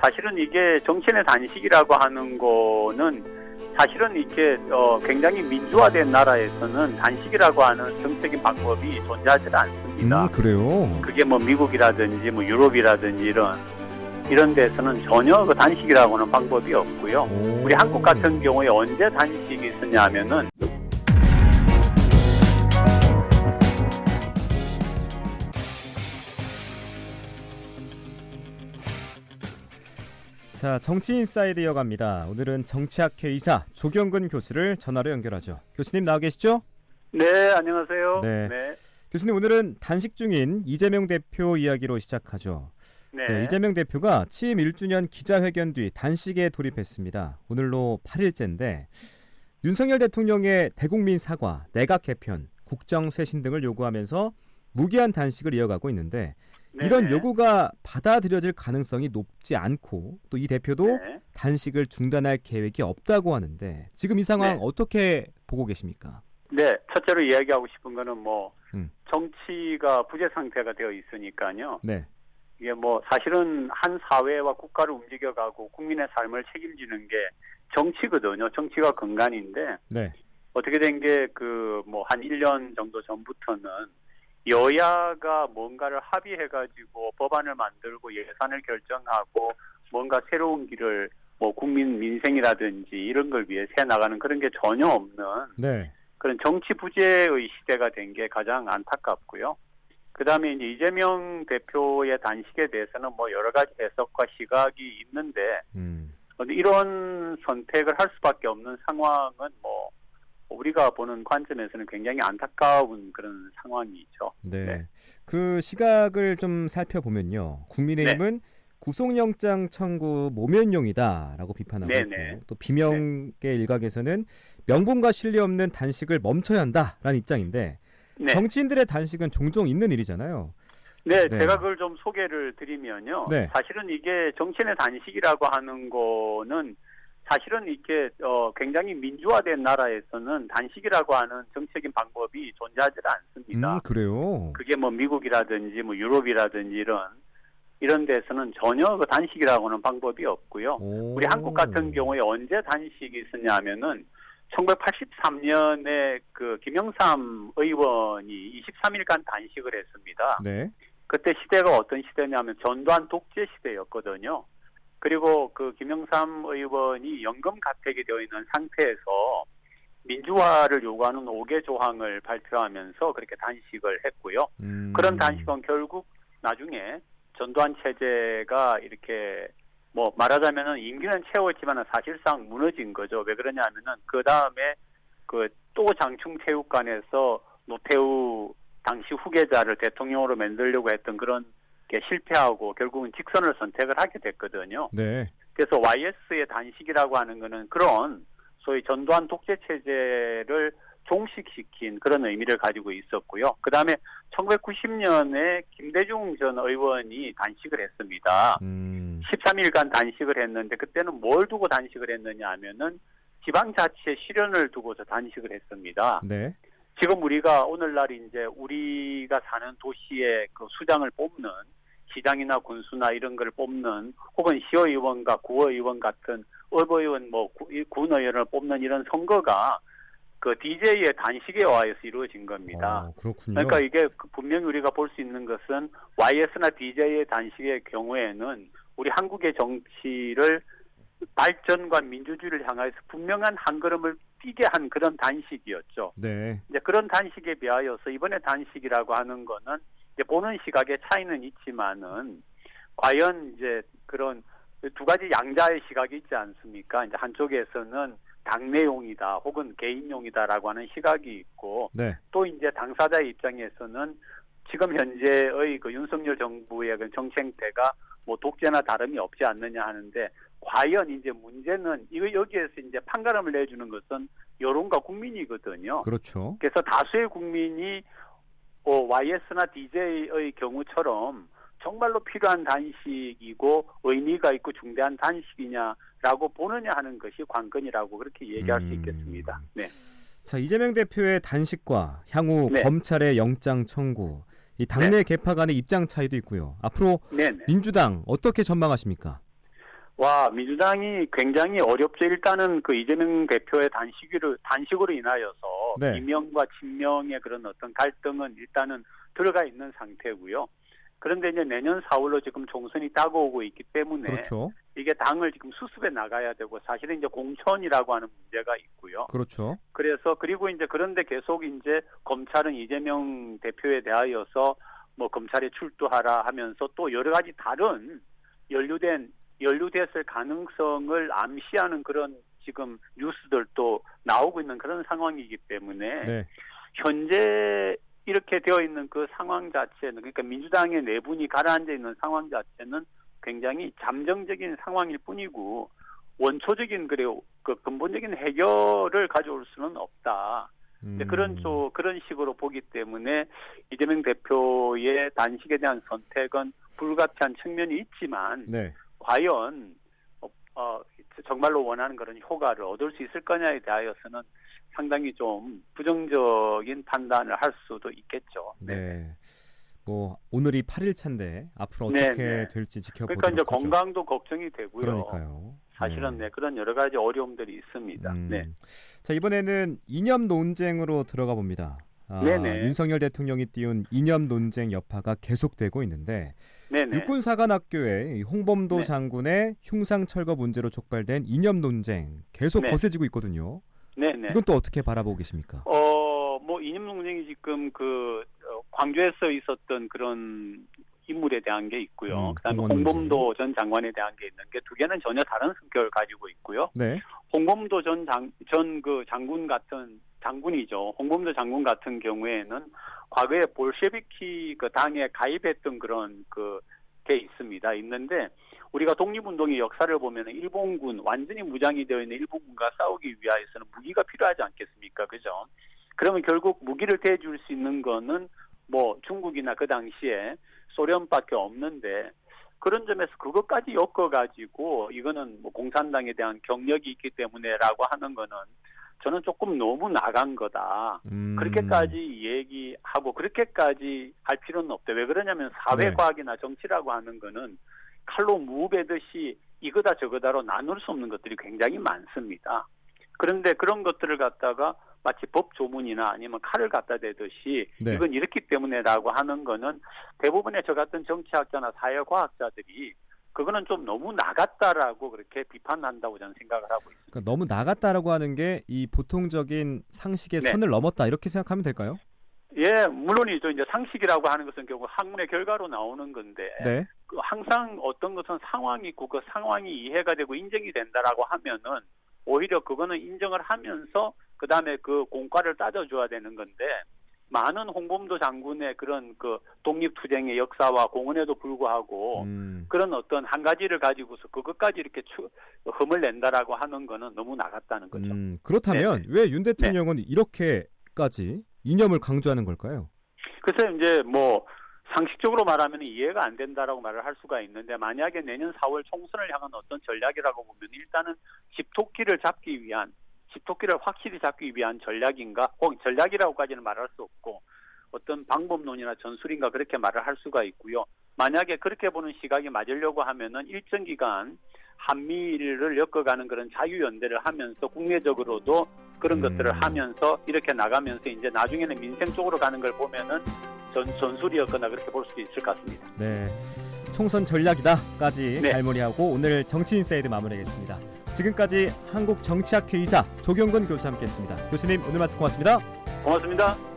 사실은 이게 정치인의 단식이라고 하는 거는 사실은 이게 굉장히 민주화된 나라에서는 단식이라고 하는 정책인 방법이 존재하지 않습니다. 그래요? 그게 뭐 미국이라든지 뭐 유럽이라든지 이런 데서는 전혀 그 단식이라고 하는 방법이 없고요. 오. 우리 한국 같은 경우에 언제 단식이 있었냐면은 자, 정치인사이드 이어갑니다. 오늘은 정치학회 이사 조경근 교수를 전화로 연결하죠. 교수님 나와 계시죠? 네, 안녕하세요. 네. 교수님, 오늘은 단식 중인 이재명 대표 이야기로 시작하죠. 네, 이재명 대표가 취임 1주년 기자회견 뒤 단식에 돌입했습니다. 오늘로 8일째인데 윤석열 대통령의 대국민 사과, 내각 개편, 국정 쇄신 등을 요구하면서 무기한 단식을 이어가고 있는데 이런 요구가 받아들여질 가능성이 높지 않고 또 이 대표도 단식을 중단할 계획이 없다고 하는데 지금 이 상황 어떻게 보고 계십니까? 네, 첫째로 이야기하고 싶은 거는 뭐 정치가 부재 상태가 되어 있으니까요. 네. 이게 뭐 사실은 한 사회와 국가를 움직여가고 국민의 삶을 책임지는 게 정치거든요. 정치가 근간인데 네. 어떻게 된 게 그 뭐 한 1년 정도 전부터는 여야가 뭔가를 합의해가지고 법안을 만들고 예산을 결정하고 뭔가 새로운 길을 뭐 국민 민생이라든지 이런 걸 위해 세 나가는 그런 게 전혀 없는 그런 정치 부재의 시대가 된 게 가장 안타깝고요. 그다음에 이제 이재명 대표의 단식에 대해서는 뭐 여러 가지 해석과 시각이 있는데 이런 선택을 할 수밖에 없는 상황은 뭐 우리가 보는 관점에서는 굉장히 안타까운 그런 상황이죠. 네. 그 시각을 좀 살펴보면요. 국민의힘은 구속영장 청구 모면용이다라고 비판하고 있고 또 비명계 일각에서는 명분과 신뢰 없는 단식을 멈춰야 한다라는 입장인데 정치인들의 단식은 종종 있는 일이잖아요. 네, 제가 그걸 좀 소개를 드리면요. 사실은 이게 정치인의 단식이라고 하는 거는 사실은 이게 굉장히 민주화된 나라에서는 단식이라고 하는 정책인 방법이 존재하지 않습니다. 그래요? 그게 뭐 미국이라든지 뭐 유럽이라든지 이런 데서는 전혀 그 단식이라고 하는 방법이 없고요. 우리 한국 같은 경우에 언제 단식이 있었냐면은 1983년에 그 김영삼 의원이 23일간 단식을 했습니다. 그때 시대가 어떤 시대냐면 전두환 독재 시대였거든요. 그리고 그 김영삼 의원이 연금 가택이 되어 있는 상태에서 민주화를 요구하는 5개 조항을 발표하면서 그렇게 단식을 했고요. 그런 단식은 결국 나중에 전두환 체제가 이렇게 뭐 말하자면은 임기는 채웠지만 사실상 무너진 거죠. 왜 그러냐면은 그 다음에 그 또 장충체육관에서 노태우 당시 후계자를 대통령으로 만들려고 했던 그런 게 실패하고 결국은 직선을 선택을 하게 됐거든요. 그래서 YS의 단식이라고 하는 거는 그런 소위 전두환 독재 체제를 종식시킨 그런 의미를 가지고 있었고요. 그 다음에 1990년에 김대중 전 의원이 단식을 했습니다. 13일간 단식을 했는데 그때는 뭘 두고 단식을 했느냐 하면은 지방자치의 실현을 두고서 단식을 했습니다. 지금 우리가 오늘날 이제 우리가 사는 도시의 그 수장을 뽑는 시장이나 군수나 이런 걸 뽑는 혹은 시의원과 구의원 같은 의원 뭐 군의원을 뽑는 이런 선거가 그 DJ의 단식에 의해서 이루어진 겁니다. 그렇군요. 그러니까 이게 분명히 우리가 볼 수 있는 것은 YS나 DJ의 단식의 경우에는 우리 한국의 정치를 발전과 민주주의를 향해서 분명한 한 걸음을 뛰게 한 그런 단식이었죠. 이제 그런 단식에 비하여서 이번에 단식이라고 하는 거는 이제 보는 시각의 차이는 있지만은 과연 이제 그런 두 가지 양자의 시각이 있지 않습니까? 이제 한쪽에서는 당내용이다 혹은 개인용이다라고 하는 시각이 있고 또 이제 당사자의 입장에서는 지금 현재의 그 윤석열 정부의 그 정치 행태가 뭐 독재나 다름이 없지 않느냐 하는데 과연 이제 문제는 여기에서 이제 판가름을 내주는 것은 여론과 국민이거든요. 그래서 다수의 국민이 YS나 DJ의 경우처럼 정말로 필요한 단식이고 의미가 있고 중대한 단식이냐라고 보느냐 하는 것이 관건이라고 그렇게 얘기할 수 있겠습니다. 자, 이재명 대표의 단식과 향후 검찰의 영장 청구, 이 당내 개파 간의 입장 차이도 있고요. 앞으로 민주당 어떻게 전망하십니까? 와, 민주당이 굉장히 어렵죠. 일단은 그 이재명 대표의 단식으로 인하여서 네. 이명과 친명의 그런 어떤 갈등은 일단은 들어가 있는 상태고요. 그런데 이제 내년 4월로 지금 총선이 다가오고 있기 때문에 그렇죠. 이게 당을 지금 수습해 나가야 되고 사실은 이제 공천이라고 하는 문제가 있고요. 그렇죠. 그래서 그리고 이제 그런데 계속 이제 검찰은 이재명 대표에 대하여서 뭐 검찰에 출두하라 하면서 또 여러 가지 다른 연루됐을 가능성을 암시하는 그런 지금 뉴스들도 나오고 있는 그런 상황이기 때문에 네. 현재 이렇게 되어 있는 그 상황 자체는 그러니까 민주당의 내분이 가라앉아 있는 상황 자체는 굉장히 잠정적인 상황일 뿐이고 원초적인 그 근본적인 해결을 가져올 수는 없다. 그런 식으로 보기 때문에 이재명 대표의 단식에 대한 선택은 불가피한 측면이 있지만 네. 과연 정말로 원하는 그런 효과를 얻을 수 있을 거냐에 대하여서는 상당히 좀 부정적인 판단을 할 수도 있겠죠. 네. 뭐 오늘이 8일차인데 앞으로 어떻게 네. 될지 지켜보도록 그러니까 이제 하죠. 건강도 걱정이 되고요. 그러니까요. 사실은 네, 그런 여러 가지 어려움들이 있습니다. 네. 자, 이번에는 이념 논쟁으로 들어가 봅니다. 네네. 윤석열 대통령이 띄운 이념 논쟁 여파가 계속되고 있는데 네네. 육군사관학교의 홍범도 네. 장군의 흉상 철거 문제로 촉발된 이념 논쟁 계속 네. 거세지고 있거든요. 네네. 이건 또 어떻게 바라보고 계십니까? 뭐 이념 논쟁이 지금 광주에서 있었던 그런 인물에 대한 게 있고요. 그다음에 홍범도 전 장관에 대한 게 있는 게 두 개는 전혀 다른 성격을 가지고 있고요. 네. 홍범도 전 장군 같은 장군이죠. 홍범도 장군 같은 경우에는 과거에 볼셰비키 그 당에 가입했던 그런 게 있습니다. 있는데 우리가 독립운동의 역사를 보면은 일본군 완전히 무장이 되어 있는 일본군과 싸우기 위하여서는 무기가 필요하지 않겠습니까? 그죠? 그러면 결국 무기를 대줄 수 있는 거는 뭐 중국이나 그 당시에 소련밖에 없는데 그런 점에서 그것까지 엮어가지고 이거는 뭐 공산당에 대한 경력이 있기 때문에라고 하는 거는 저는 조금 너무 나간 거다. 그렇게까지 얘기하고 그렇게까지 할 필요는 없다. 왜 그러냐면 사회과학이나 정치라고 하는 거는 칼로 무 베듯이 이거다 저거다로 나눌 수 없는 것들이 굉장히 많습니다. 그런데 그런 것들을 갖다가 마치 법 조문이나 아니면 칼을 갖다 대듯이 네. 이건 이렇기 때문에라고 하는 거는 대부분의 저 같은 정치학자나 사회과학자들이 그거는 좀 너무 나갔다라고 그렇게 비판한다고 저는 생각을 하고 있습니다. 그러니까 너무 나갔다라고 하는 게 이 보통적인 상식의 선을 넘었다 이렇게 생각하면 될까요? 예, 물론이죠. 이제 상식이라고 하는 것은 결국 학문의 결과로 나오는 건데 네. 항상 어떤 것은 상황이 있고 그 상황이 이해가 되고 인정이 된다라고 하면은 오히려 그거는 인정을 하면서 그다음에 그 공과를 따져줘야 되는 건데 많은 홍범도 장군의 그런 독립투쟁의 역사와 공헌에도 불구하고 그런 어떤 한 가지를 가지고서 그것까지 이렇게 흠을 낸다라고 하는 거는 너무 나갔다는 거죠. 그렇다면 왜 윤 대통령은 이렇게까지 이념을 강조하는 걸까요? 글쎄요, 이제 뭐 상식적으로 말하면 이해가 안 된다라고 말을 할 수가 있는데 만약에 내년 4월 총선을 향한 어떤 전략이라고 보면 일단은 집토끼를 확실히 잡기 위한 전략인가? 혹은 전략이라고까지는 말할 수 없고 어떤 방법론이나 전술인가 그렇게 말을 할 수가 있고요. 만약에 그렇게 보는 시각이 맞으려고 하면은 일정 기간 한미를 엮어가는 그런 자유연대를 하면서 국내적으로도 그런 것들을 하면서 이렇게 나가면서 이제 나중에는 민생 쪽으로 가는 걸 보면은 전술이었거나 그렇게 볼 수도 있을 것 같습니다. 네, 총선 전략이다까지 말머리하고 오늘 정치인사이드 마무리하겠습니다. 지금까지 한국정치학회 이사 조경근 교수와 함께했습니다. 교수님 오늘 말씀 고맙습니다. 고맙습니다.